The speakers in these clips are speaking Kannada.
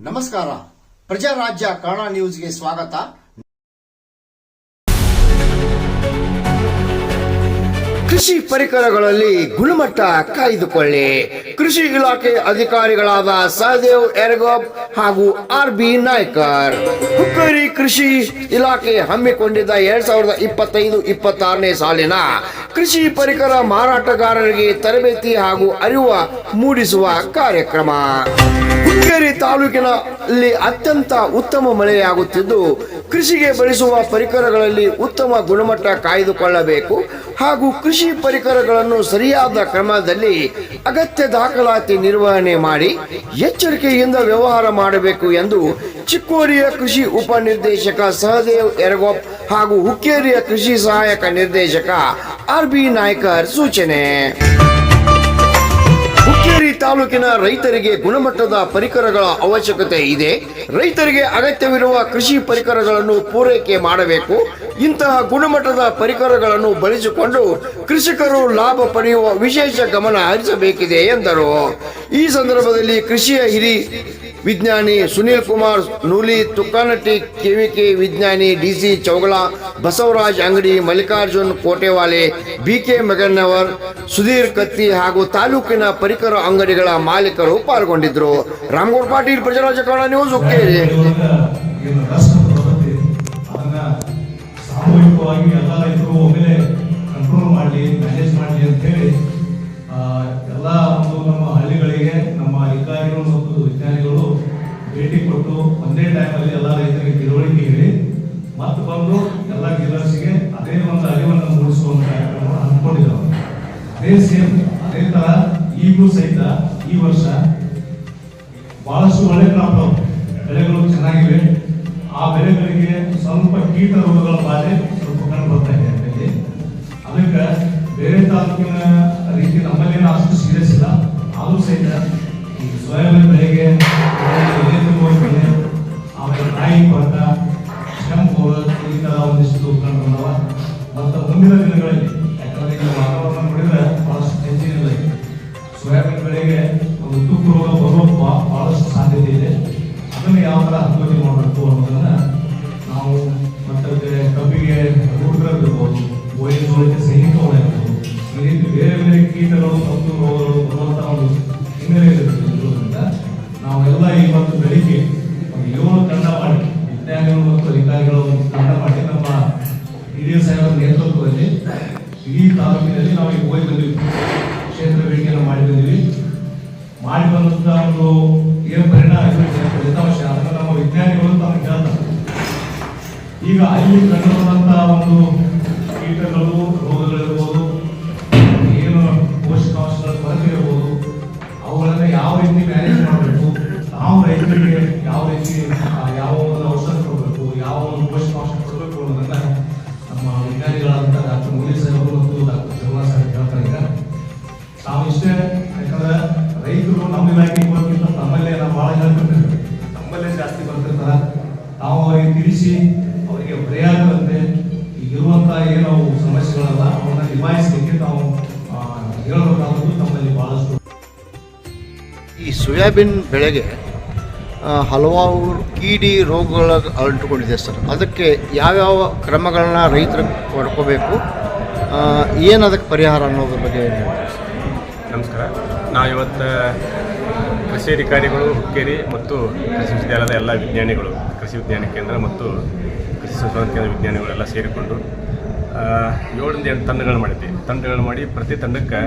ನಮಸ್ಕಾರ, ಪ್ರಜಾರಾಜ್ಯ ಕನ್ನಡ ನ್ಯೂಸ್ಗೆ ಸ್ವಾಗತ. ಕೃಷಿ ಪರಿಕರಗಳಲ್ಲಿ ಗುಣಮಟ್ಟ ಕಾಯ್ದುಕೊಳ್ಳಿ. ಕೃಷಿ ಇಲಾಖೆ ಅಧಿಕಾರಿಗಳಾದ ಸಹದೇವ್ ಯರಗೋಬ್ ಹಾಗೂ RB ನಾಯ್ಕರ್. ಹುಕ್ಕೇರಿ ಕೃಷಿ ಇಲಾಖೆ ಹಮ್ಮಿಕೊಂಡಿದ್ದ 2025-26ನೇ ಸಾಲಿನ ಕೃಷಿ ಪರಿಕರ ಮಾರಾಟಗಾರರಿಗೆ ತರಬೇತಿ ಹಾಗೂ ಅರಿವು ಮೂಡಿಸುವ ಕಾರ್ಯಕ್ರಮ. ಹುಕ್ಕೇರಿ ತಾಲೂಕಿನಲ್ಲಿ ಅತ್ಯಂತ ಉತ್ತಮ ಮಳೆಯಾಗುತ್ತಿದ್ದು, ಕೃಷಿಗೆ ಬಳಸುವ ಪರಿಕರಗಳಲ್ಲಿ ಉತ್ತಮ ಗುಣಮಟ್ಟ ಕಾಯ್ದುಕೊಳ್ಳಬೇಕು ಹಾಗೂ ಕೃಷಿ ಪರಿಕರಗಳನ್ನು ಸರಿಯಾದ ಕ್ರಮದಲ್ಲಿ ಅಗತ್ಯ ದಾಖಲಾತಿ ನಿರ್ವಹಣೆ ಮಾಡಿ ಎಚ್ಚರಿಕೆಯಿಂದ ವ್ಯವಹಾರ ಮಾಡಬೇಕು ಎಂದು ಚಿಕ್ಕೋಡಿಯ ಕೃಷಿ ಉಪನಿರ್ದೇಶಕ ಸಹದೇವ್ ಯರಗೋಪ್ ಹಾಗೂ ಹುಕ್ಕೇರಿಯ ಕೃಷಿ ಸಹಾಯಕ ನಿರ್ದೇಶಕ RB ನಾಯ್ಕರ್ ಸೂಚನೆ. ಹುಕ್ಕೇರಿ ತಾಲೂಕಿನ ರೈತರಿಗೆ ಗುಣಮಟ್ಟದ ಪರಿಕರಗಳ ಅವಶ್ಯಕತೆ ಇದೆ. ರೈತರಿಗೆ ಅಗತ್ಯವಿರುವ ಕೃಷಿ ಪರಿಕರಗಳನ್ನು ಪೂರೈಕೆ ಮಾಡಬೇಕು. ಇಂತಹ ಗುಣಮಟ್ಟದ ಪರಿಕರಗಳನ್ನು ಬಳಸಿಕೊಂಡು ಕೃಷಿಕರು ಲಾಭ ಪಡೆಯುವ ವಿಶೇಷ ಗಮನ ಹರಿಸಬೇಕಿದೆ ಎಂದರು. ಈ ಸಂದರ್ಭದಲ್ಲಿ ಕೃಷಿಯ ಹಿರಿ ವಿಜ್ಞಾನಿ ಸುನೀಲ್ ಕುಮಾರ್ ನೂಲಿ, ತುಕ್ಕನಟ್ಟಿ KVK ವಿಜ್ಞಾನಿ DC ಚೌಗಳ, ಬಸವರಾಜ್ ಅಂಗಡಿ, ಮಲ್ಲಿಕಾರ್ಜುನ್ ಕೋಟೆವಾಲೆ, BK ಮೆಗನ್ನವರ್, ಸುಧೀರ್ ಕತ್ತಿ ಹಾಗೂ ತಾಲೂಕಿನ ಪರಿಕರ ಅಂಗಡಿಗಳ ಮಾಲೀಕರು ಪಾಲ್ಗೊಂಡಿದ್ದರು. ರಾಮಗೌಡ ಪಾಟೀಲ್, ಪ್ರಜಾರಾಜ್ಯ ಕನ್ನಡ ನ್ಯೂಸ್, ಹುಕ್ಕೇರಿ. ಸಾಮೂಹಿಕವಾಗಿ ಎಲ್ಲ ರೈತರು ಒಮ್ಮೆಲೆ ಕಂಟ್ರೋಲ್ ಮಾಡಲಿ, ಮ್ಯಾನೇಜ್ ಮಾಡಲಿ ಅಂತ ಹೇಳಿ ಎಲ್ಲ ಒಂದು ನಮ್ಮ ಹಳ್ಳಿಗಳಿಗೆ ನಮ್ಮ ಅಧಿಕಾರಿಗಳು ಮತ್ತು ವಿಜ್ಞಾನಿಗಳು ಭೇಟಿ ಕೊಟ್ಟು ಒಂದೇ ಟೈಮಲ್ಲಿ ಎಲ್ಲ ರೈತರಿಗೆ ತಿಳುವಳಿಕೆ ಹೇಳಿ ಮತ್ತು ಬಂದು ಎಲ್ಲ ಡೀಲರ್ಸ್ಗೆ ಅದೇ ಒಂದು ಅರಿವನ್ನು ಮೂಡಿಸುವಂತ ಕಾರ್ಯಕ್ರಮ ಹಮ್ಮಿಕೊಂಡಿದ್ದಾರೆ. ಅದೇ ತರ ಈಗಲೂ ಸಹಿತ ಈ ವರ್ಷ ಬಹಳಷ್ಟು ಒಳ್ಳೆ ಕ್ರಾಪ್ ಬೆಳೆಗಳು ಚೆನ್ನಾಗಿವೆ. ಆ ಬೆಳೆಗಳಿಗೆ ಸ್ವಲ್ಪ ಕೀಟ ರೋಗಗಳ ಬಾಧೆ ಸ್ವಲ್ಪ ಕಂಡು ಬರ್ತಾ ಇದೆ. ಅದಕ್ಕೆ ಬೇರೆ ತಾಲೂಕಿನ ರೀತಿ ನಮ್ಮಲ್ಲೇನೋ ಅಷ್ಟು ಸೀರಿಯಸ್ ಇಲ್ಲ. ಆದರೂ ಸಹಿತ ಈ ಸೋಯಾಬೀನ್ ಬೆಳೆಗೆ ಬೆಳೆ, ಆಮೇಲೆ ಕಾಯಿ ಕೊರಟ, ಸ್ಟಂಪ್ ಈ ಥರ ಒಂದಿಷ್ಟು ಕಂಡು ಬಂದವ. ಮತ್ತು ಮುಂದಿನ ದಿನಗಳಲ್ಲಿ ಯಾಕಂದರೆ ಈಗ ವಾತಾವರಣ ನೋಡಿದ್ರೆ ಬಹಳಷ್ಟು ಹೆಚ್ಚಿನಿಲ್ಲ. ಸೋಯಾಬೀನ್ ಬೆಳೆಗೆ ಒಂದು ತುಕ್ಕು ರೋಗ ಬರುವ ಬಹಳಷ್ಟು ಸಾಧ್ಯತೆ ಇದೆ. ಅದನ್ನು ಯಾವ ಥರ ಹತೋಟಿ ಮಾಡಬೇಕು ಅನ್ನೋದನ್ನು ನಾವು ಮತ್ತು ಕಬ್ಬಿಗೆ ರೂಟ್ಗಳಿರ್ಬೋದು, ಗೋಧಿ ಸೈನಿಕ ಹೊಡೆಯಬಹುದು, ಈ ರೀತಿ ಬೇರೆ ಬೇರೆ ಕೀಟಗಳು ಮತ್ತು ರೋಗಗಳು ಬರುವಂಥ ಒಂದು ಹಿನ್ನೆಲೆ ಇರೋದ್ರಿಂದ ನಾವೆಲ್ಲ ಇವತ್ತು ಬೆಳಿಗ್ಗೆ ಒಂದು 7 ತಂಡ ಮಾಡಿ ವಿಜ್ಞಾನಿಗಳು ಮತ್ತು ಅಧಿಕಾರಿಗಳು ಒಂದು ತಂಡ ಮಾಡಿ ನಮ್ಮ ಹಿರಿಯ ಸಾಹೇಬರ ನೇತೃತ್ವದಲ್ಲಿ ಇಡೀ ತಾಲೂಕಿನಲ್ಲಿ ನಾವು ಈಗ ಹೋಗಿ ಬಂದಿವಿ. ಕ್ಷೇತ್ರ ಭೇಟಿಯನ್ನು ಮಾಡಿ ಬಂದಿವಿ. ಮಾಡಿ ಬಂದಂಥ ಒಂದು ಏನು ಪರಿಣಾಮ ಫಲಿತಾಂಶ ಅದನ್ನು ನಮ್ಮ ವಿಜ್ಞಾನಿಗಳು ತಮಗೆ ಹೇಳ್ತಾರೆ. ಈಗ ಅಲ್ಲಿ ಕಂಡುಬರುವಂಥ ಒಂದು ಕೀಟಗಳು, ರೋಗಗಳಿರ್ಬೋದು, ಏನು ಪೋಷಕಾಂಶಗಳ ಕೊರತೆ ಇರ್ಬೋದು, ಅವುಗಳನ್ನು ಯಾವ ರೀತಿ ಮ್ಯಾನೇಜ್ ಮಾಡಬೇಕು, ನಾವು ರೈತರಿಗೆ ಯಾವ ರೀತಿ ಯಾವ ಒಂದು ಔಷಧ ಕೊಡಬೇಕು, ಯಾವ ಒಂದು ಪೋಷಕಾಂಶ ಕೊಡಬೇಕು ಅನ್ನೋದನ್ನ ನಮ್ಮ ವಿಜ್ಞಾನಿಗಳಾದಂಥ ಡಾಕ್ಟರ್ ಮುರಳಿ ಸಾಹೇಬರು ಮತ್ತು ಡಾಕ್ಟರ್ ಜಗನ್ನಾಥ್ ಸಾಹೇಬ್ ಹೇಳ್ತಾರೆ. ಈಗ ನಾವು ಇಷ್ಟೇ, ಯಾಕಂದ್ರೆ ರೈತರು ನಮ್ಮ ಇಲಾಖೆಗೆ ಬರೋಕ್ಕಿಂತ ನಮ್ಮಲ್ಲೇ ನಾವು ಭಾಳ ಹೇಳ್ತಿರ್ತೀವಿ, ನಮ್ಮಲ್ಲೇ ಜಾಸ್ತಿ ಬರ್ತಿರ್ತಾರೆ. ನಾವು ಅವರಿಗೆ ತಿಳಿಸಿ ಅವರಿಗೆ ಭಯ ಈಗಿರುವಂಥ ಏನು ಸಮಸ್ಯೆಗಳಲ್ಲ ಅವನ್ನ ನಿಭಾಯಿಸಲಿಕ್ಕೆ ನಾವು ಹೇಳಬೇಕಾದದ್ದು ನಮ್ಮಲ್ಲಿ ಬಹಳಷ್ಟು. ಈ ಸೋಯಾಬೀನ್ ಬೆಳೆಗೆ ಹಲವಾರು ಕೀಡಿ ರೋಗಗಳ ಅಂಟುಕೊಂಡಿದೆ ಸರ್. ಅದಕ್ಕೆ ಯಾವ್ಯಾವ ಕ್ರಮಗಳನ್ನ ರೈತರು ಪಡ್ಕೋಬೇಕು, ಏನು ಅದಕ್ಕೆ ಪರಿಹಾರ ಅನ್ನೋದ್ರ ಬಗ್ಗೆ ನಮಸ್ಕಾರ. ನಾವು ಇವತ್ತು ಕೃಷಿ ಅಧಿಕಾರಿಗಳು, ಹುಕ್ಕೇರಿ ಮತ್ತು ಕೃಷಿ ವಿಶ್ವವಿದ್ಯಾಲಯದ ಎಲ್ಲ ವಿಜ್ಞಾನಿಗಳು, ಕೃಷಿ ವಿಜ್ಞಾನ ಕೇಂದ್ರ ಮತ್ತು ಕೃಷಿ ಸಂಶೋಧನಾ ಕೇಂದ್ರ ವಿಜ್ಞಾನಿಗಳೆಲ್ಲ ಸೇರಿಕೊಂಡು 7-8 ತಂಡಗಳು ಮಾಡಿ ಪ್ರತಿ ತಂಡಕ್ಕೆ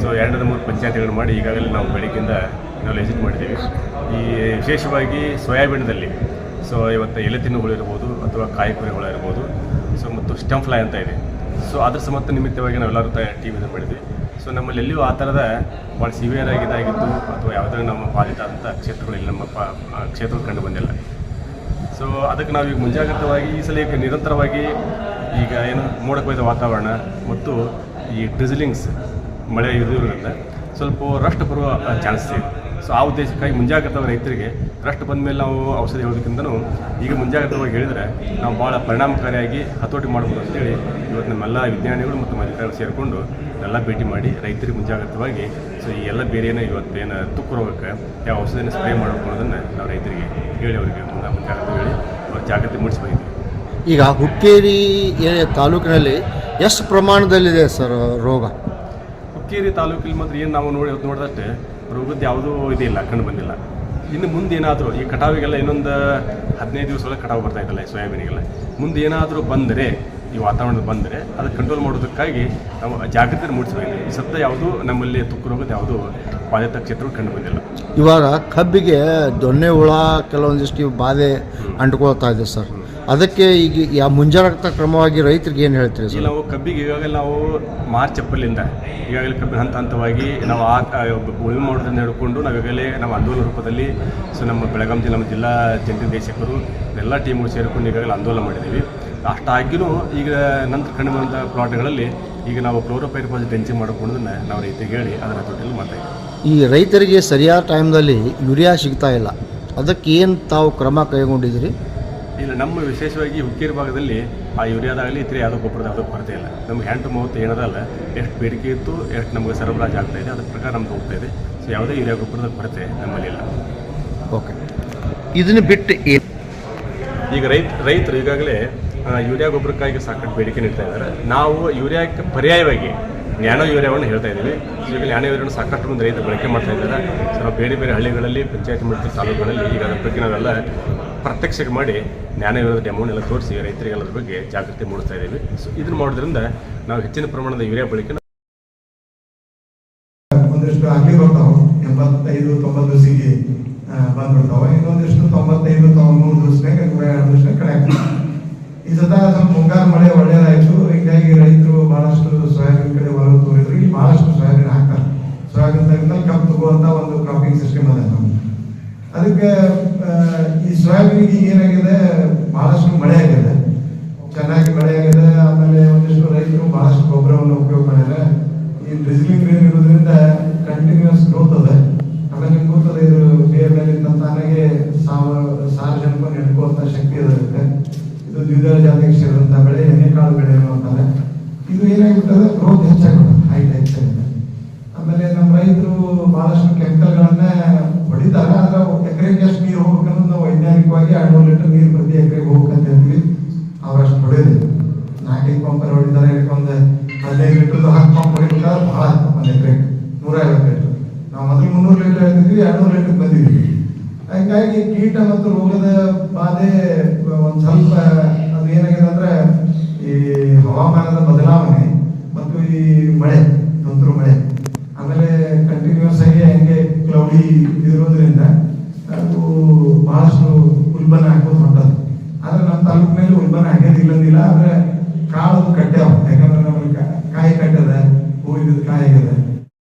2-3 ಪಂಚಾಯತಿಗಳು ಮಾಡಿ ಈಗಾಗಲೇ ನಾವು ಬೆಳಗ್ಗೆಯಿಂದ ನಾವು ವಿಸಿಟ್ ಮಾಡಿದ್ದೀವಿ. ಈ ವಿಶೇಷವಾಗಿ ಸೋಯಾಬೀನ್ದಲ್ಲಿ ಇವತ್ತು ಎಲೆ ತಿನ್ನುಗಳಿರ್ಬೋದು ಅಥವಾ ಕಾಯಿಕುರಿಗಳಿರ್ಬೋದು, ಮತ್ತು ಸ್ಟೆಮ್ ಫ್ಲೈ ಅಂತ ಇದೆ. ಅದ್ರ ಸಮರ್ಥ ನಿಮಿತ್ತವಾಗಿ ನಾವೆಲ್ಲರೂ ಟೀಮ್ ಇದನ್ನು ಮಾಡಿದ್ವಿ. ನಮ್ಮಲ್ಲಿ ಎಲ್ಲಿಯೂ ಆ ಥರದ ಭಾಳ ಸಿವಿಯರ್ ಆಗಿದ್ದಾಗಿತ್ತು ಅಥವಾ ಯಾವುದೇ ನಮ್ಮ ಬಾಧಿತ ಆದಂಥ ಕ್ಷೇತ್ರಗಳು ಇಲ್ಲಿ ನಮ್ಮ ಕ್ಷೇತ್ರ ಕಂಡು ಬಂದಿಲ್ಲ. ಅದಕ್ಕೆ ನಾವೀಗ ಮುಂಜಾಗ್ರತವಾಗಿ ಈ ಸಲ ನಿರಂತರವಾಗಿ ಈಗ ಏನು ಮೋಡ ಕವಿದ ವಾತಾವರಣ ಮತ್ತು ಈ ಡ್ರಿಸಲಿಂಗ್ಸ್ ಮಳೆ ಇರೋದ್ರಿಂದ ಸ್ವಲ್ಪ ರಸ್ಟ್ ಬರುವ ಚಾನ್ಸಸ್ ಇದೆ. ಸೊ ಆ ಉದ್ದೇಶಕ್ಕಾಗಿ ಮುಂಜಾಗ್ರತವಾಗಿ ರೈತರಿಗೆ ರಷ್ಟು ಬಂದ ಮೇಲೆ ನಾವು ಔಷಧಿ ಹೇಳೋದಕ್ಕಿಂತನೂ ಈಗ ಮುಂಜಾಗ್ರತವಾಗಿ ಹೇಳಿದರೆ ನಾವು ಭಾಳ ಪರಿಣಾಮಕಾರಿಯಾಗಿ ಹತೋಟಿ ಮಾಡ್ಬೋದು ಅಂತೇಳಿ ಇವತ್ತು ನಮ್ಮೆಲ್ಲ ವಿಜ್ಞಾನಿಗಳು ಮತ್ತು ಅಧಿಕಾರಿಗಳು ಸೇರಿಕೊಂಡು ಎಲ್ಲ ಭೇಟಿ ಮಾಡಿ ರೈತರಿಗೆ ಮುಂಜಾಗ್ರತವಾಗಿ ಸೊ ಈ ಎಲ್ಲ ಬೇರೆ ಏನೋ ಇವತ್ತು ಏನು ತುಕ್ಕು ರೋಗಕ್ಕೆ ಯಾವ ಔಷಧಿನ ಸ್ಪ್ರೇ ಮಾಡಬೇಕು ಅನ್ನೋದನ್ನು ನಾವು ರೈತರಿಗೆ ಹೇಳಿ ಅವರಿಗೆ ಮುಂಜಾಗ್ರತೆ ಹೇಳಿ ಅವ್ರ ಜಾಗೃತಿ ಮೂಡಿಸ್ಬೇಕು. ಈಗ ಹುಕ್ಕೇರಿ ತಾಲೂಕಿನಲ್ಲಿ ಎಷ್ಟು ಪ್ರಮಾಣದಲ್ಲಿದೆ ಸರ್ ರೋಗ? ಹುಕ್ಕೇರಿ ತಾಲೂಕಲ್ಲಿ ಮಾತ್ರ ಏನು ನಾವು ನೋಡಿದಷ್ಟೇ ರೋಗದ್ದು ಯಾವುದೂ ಇದಿಲ್ಲ, ಕಂಡು ಬಂದಿಲ್ಲ. ಇನ್ನು ಮುಂದೆ ಏನಾದರೂ ಈ ಕಟಾವಿಗೆಲ್ಲ ಇನ್ನೊಂದು 15 ದಿವಸ ಒಳಗೆ ಕಟಾವು ಬರ್ತಾ ಇದ್ದಲ್ಲ ಈ ಸೋಯಾಬೀನಿಗೆಲ್ಲ, ಮುಂದೆ ಏನಾದರೂ ಬಂದರೆ ಈ ವಾತಾವರಣ ಬಂದರೆ ಅದಕ್ಕೆ ಕಂಟ್ರೋಲ್ ಮಾಡೋದಕ್ಕಾಗಿ ನಾವು ಜಾಗೃತಿ ಮೂಡಿಸಬೇಕು. ಈ ಸದ್ಯ ಯಾವುದೂ ನಮ್ಮಲ್ಲಿ ತುಕ್ಕು ರೋಗದ ಯಾವುದೂ ಬಾಧಿತ ಕ್ಷೇತ್ರಗಳು ಕಂಡು ಬಂದಿಲ್ಲ. ಇವಾಗ ಕಬ್ಬಿಗೆ ದೊಣ್ಣೆ ಹುಳ ಕೆಲವೊಂದಿಷ್ಟು ಬಾಧೆ ಅಂಟ್ಕೊಳ್ತಾ ಇದೆ ಸರ್, ಅದಕ್ಕೆ ಈಗ ಮುಂಜಾಗ್ರತಾ ಕ್ರಮವಾಗಿ ರೈತರಿಗೆ ಏನು ಹೇಳ್ತೀರಿ ಸರ್? ನಾವು ಕಬ್ಬಿಗೆ ಈಗಾಗಲೇ ನಾವು ಮಾರ್ಚ್ ಏಪ್ರಿಲಿಂದ ಈಗಾಗಲೇ ಕಬ್ಬಿನ ಹಂತವಾಗಿ ನಾವು ಉಳುಮೆ ಮಾಡೋದನ್ನು ಹಿಡ್ಕೊಂಡು ನಾವೀಗಾಗಲೇ ನಾವು ಆಂದೋಲನ ರೂಪದಲ್ಲಿ ಸೊ ನಮ್ಮ ಬೆಳಗಾವಿ ಜಿಲ್ಲಾ ನಮ್ಮ ಜಿಲ್ಲಾ ಜಂಟಿ ದೇಶಕರು ಎಲ್ಲ ಟೀಮ್ಗಳು ಸೇರಿಕೊಂಡು ಈಗಾಗಲೇ ಆಂದೋಲನ ಮಾಡಿದ್ದೀವಿ. ಅಷ್ಟಾಗಿಯೂ ಈಗ ನಂತರ ಕಂಡು ಬಂದ ಪ್ಲಾಟ್ಗಳಲ್ಲಿ ಈಗ ನಾವು ಕ್ಲೋರೋಪೈರಿಫಾಸ್ ಡೆನ್ಸಿಂಗ್ ಮಾಡಿಕೊಂಡದನ್ನು ನಾವು ರೈತರಿಗೆ ಹೇಳಿ ಅದರ ಜೊತೆಯಲ್ಲಿ ಮಾತಾಡಿದ್ದೀವಿ. ಈ ರೈತರಿಗೆ ಸರಿಯಾದ ಟೈಮ್ದಲ್ಲಿ ಯೂರಿಯಾ ಸಿಗ್ತಾ ಇಲ್ಲ, ಅದಕ್ಕೆ ಏನು ತಾವು ಕ್ರಮ ಕೈಗೊಂಡಿದ್ದೀರಿ? ಇಲ್ಲ, ನಮ್ಮ ವಿಶೇಷವಾಗಿ ಹುಕ್ಕೇರಿ ಭಾಗದಲ್ಲಿ ಆ ಯೂರಿಯಾದಾಗಲಿ ಇತರ ಯಾವುದೋ ಗೊಬ್ಬರದ ಯಾವುದೋ ಕೊರತೆ ಇಲ್ಲ. ನಮ್ಗೆ 8 ಏನದಲ್ಲ ಎಷ್ಟು ಬೇಡಿಕೆ ಇತ್ತು, ಎಷ್ಟು ನಮಗೆ ಸರಬರಾಜು ಆಗ್ತಾ ಇದೆ, ಅದ್ರ ಪ್ರಕಾರ ನಮ್ಗೆ ಹೋಗ್ತಾ ಇದೆ. ಸೊ ಯಾವುದೇ ಯೂರಿಯಾ ಗೊಬ್ಬರದ ಕೊರತೆ ನಮ್ಮಲ್ಲಿ ಇಲ್ಲ. ಓಕೆ, ಇದನ್ನು ಬಿಟ್ಟು ಈಗ ರೈತರು ಈಗಾಗಲೇ ಯೂರಿಯಾ ಗೊಬ್ಬರಕ್ಕಾಗಿ ಸಾಕಷ್ಟು ಬೇಡಿಕೆ ನೀಡ್ತಾ ಇದ್ದಾರೆ. ನಾವು ಯೂರಿಯಾಕ್ಕೆ ಪರ್ಯಾಯವಾಗಿ ನ್ಯಾನೋ ಯೂರಿಯಾವನ್ನು ಹೇಳ್ತಾ ಇದ್ದೀವಿ. ಈಗ ನ್ಯಾನೋ ಯೂರಿಯಾವನ್ನು ಸಾಕಷ್ಟು ಮಂದಿ ರೈತರು ಬಳಕೆ ಮಾಡ್ತಾ ಇದ್ದಾರೆ. ಸೊ ನಾವು ಬೇರೆ ಬೇರೆ ಹಳ್ಳಿಗಳಲ್ಲಿ ಪಂಚಾಯತ್ ಮಟ್ಟದ ತಾಲೂಕುಗಳಲ್ಲಿ ಈಗ ಅದ್ರ ಬಗ್ಗೆ ನಾವೆಲ್ಲ ಪ್ರತ್ಯಕ್ಷ ಮಾಡಿ ನ್ಯಾನೋ ಯೂರಿಯಾದ ಡೆಮೋನೆಲ್ಲ ತೋರಿಸಿ ರೈತರಿಗೆಲ್ಲ ಅದ್ರ ಬಗ್ಗೆ ಜಾಗೃತಿ ಮೂಡಿಸ್ತಾ ಇದ್ದೀವಿ. ಸೊ ಇದನ್ನು ಮಾಡೋದ್ರಿಂದ ನಾವು ಹೆಚ್ಚಿನ ಪ್ರಮಾಣದ ಯೂರಿಯಾ ಬಳಕೆ ಒಂದಿಷ್ಟು ಆಗಲಿ ಬರ್ತಾವೆ 85-90 ದಿವಸಿಗೆ ಬಂದ್ಬಿಡ್ತಾವೆ, ಇನ್ನೊಂದಿಷ್ಟು 95-100 ದಿವಸನಾಗ 2 ದಿವಸ ಕಡೆ ಆಗ್ತದೆ. ಈ ಸತ ಸ್ವಲ್ಪ ಮುಂಗಾರು ಮಳೆ ಒಳ್ಳೇದಾಯ್ತು, ಹೀಗಾಗಿ ರೈತರು ಬಹಳಷ್ಟು ಸೋಯಾಬೀನ್ ಕಡೆ ಒಲವು ತೋರಿದ್ರು. ಇಲ್ಲಿ ಬಹಳಷ್ಟು ಸೋಯಾಬೀನ್ ಹಾಕ್ತಾರೆ. ಸೋಯಾಬೀನ್ ತಗೊಂಡು ಕಬ್ಬು ತಗೋಂತ ಒಂದು ಕ್ರಾಪಿಂಗ್ ಸಿಸ್ಟಮ್ ಅದ ನಮ್ಗೆ. ಅದಕ್ಕೆ ಈ ಸೋಯಾಬೀನಿಗೆ ಏನಾಗಿದೆ, ಬಹಳಷ್ಟು ಮಳೆ ಆಗಿದೆ, ಚೆನ್ನಾಗಿ ಮಳೆ ಆಗಿದೆ. ಆಮೇಲೆ ಒಂದಿಷ್ಟು ರೈತರು ಬಹಳಷ್ಟು ಗೊಬ್ಬರವನ್ನು ಉಪಯೋಗ ಮಾಡಿದ್ರೆ ಈ ಡ್ರಿಜ್ಲಿಂಗ್ ರೇನ್ ಇರೋದ್ರಿಂದ ಕಂಟಿನ್ಯೂಸ್ ಗ್ರೋತ್ ಅದ. ಆಮೇಲೆ ನಿಮ್ಗೆ ಗೊತ್ತದೆ ಇದು ಬೇರೆ ಮೇಲೆ ತಾನಾಗೆ ಸಾರ್ವಜನಿಕ ನೆಡ್ಕೋತ ಶಕ್ತಿ ಇರುತ್ತೆ. ಇದು ದ್ವಿದಳ ಜಾತಿಗೆ ಸೇರಿದಂತ ಬೆಳೆ, ಎಣ್ಣೆಕಾಳು ಬೆಳೆ ಅಂತಾರೆ. ಇದು ಏನಾಗ್ಬಿಟ್ಟದೆ, ಗ್ರೋತ್ ಹೆಚ್ಚಾಗ್ಬಿಡುತ್ತೆ, ಹೈಟ್ ಹೆಚ್ಚಾಗಿದೆ. ಆಮೇಲೆ ನಮ್ಮ ರೈತರು ಬಹಳಷ್ಟು ಕೆಮಿಕಲ್ಗಳನ್ನ ಹೊಡಿತಾರೆ. ಆದ್ರೆ ಎಕರೆಗೆ ಎಷ್ಟು ನೀರು ಹೋಗ್ಬೇಕನ್ನೋದು ನಾವು ವೈಜ್ಞಾನಿಕವಾಗಿ 200 ಲೀಟರ್ ನೀರು ಪ್ರತಿ ಎಕರೆಗೆ ಹೋಗ್ಬೇಕಂತ ಹೇಳ್ತೀವಿ. ಅವರಷ್ಟು ಹೊಡೆಯೋದಿಲ್ಲ. 4-5 ಪಂಪರ್ ಹೊಡಿತಾರೆ, ಒಂದು 15 ಲೀಟರ್ದು 10 ಪಂಪ್ ಹೊಡಿಬೇಕಾದ್ರೆ ಬಹಳ ಆಗ್ತದೆ. ಒಂದು ಎಕರೆಗೆ 150 ಲೀಟರ್. ನಾವು ಮೊದಲು 300 ಲೀಟರ್ ಹೇಳ್ತಿದ್ವಿ, 200 ಲೀಟರ್ ಬಂದಿದ್ವಿ. ಹಾಗಾಗಿ ಕೀಟ ಮತ್ತು ರೋಗದ ಬಾಧೆ ಒಂದು ಸ್ವಲ್ಪ ಅದು ಏನಾಗಿದೆ ಅಂದ್ರೆ ಈ ಹವಾಮಾನದ ಬದಲಾವಣೆ ಮತ್ತು ಈ ಮಳೆ, ತುಂತುರು ಮಳೆ, ಆಮೇಲೆ ಕಂಟಿನ್ಯೂಸ್ ಆಗಿ ಹಂಗೆ ಕ್ಲೌಡಿ ಇರೋದ್ರಿಂದ ಅದು ಬಹಳಷ್ಟು ಉಲ್ಬಣ ಹಾಕೋದು ಹೊಂಟದು. ಆದ್ರೆ ನಮ್ಮ ತಾಲೂಕಿನಲ್ಲಿ ಉಲ್ಬಣ ಹಾಕೋದಿಲ್ಲಂದಿಲ್ಲ. ಆದ್ರೆ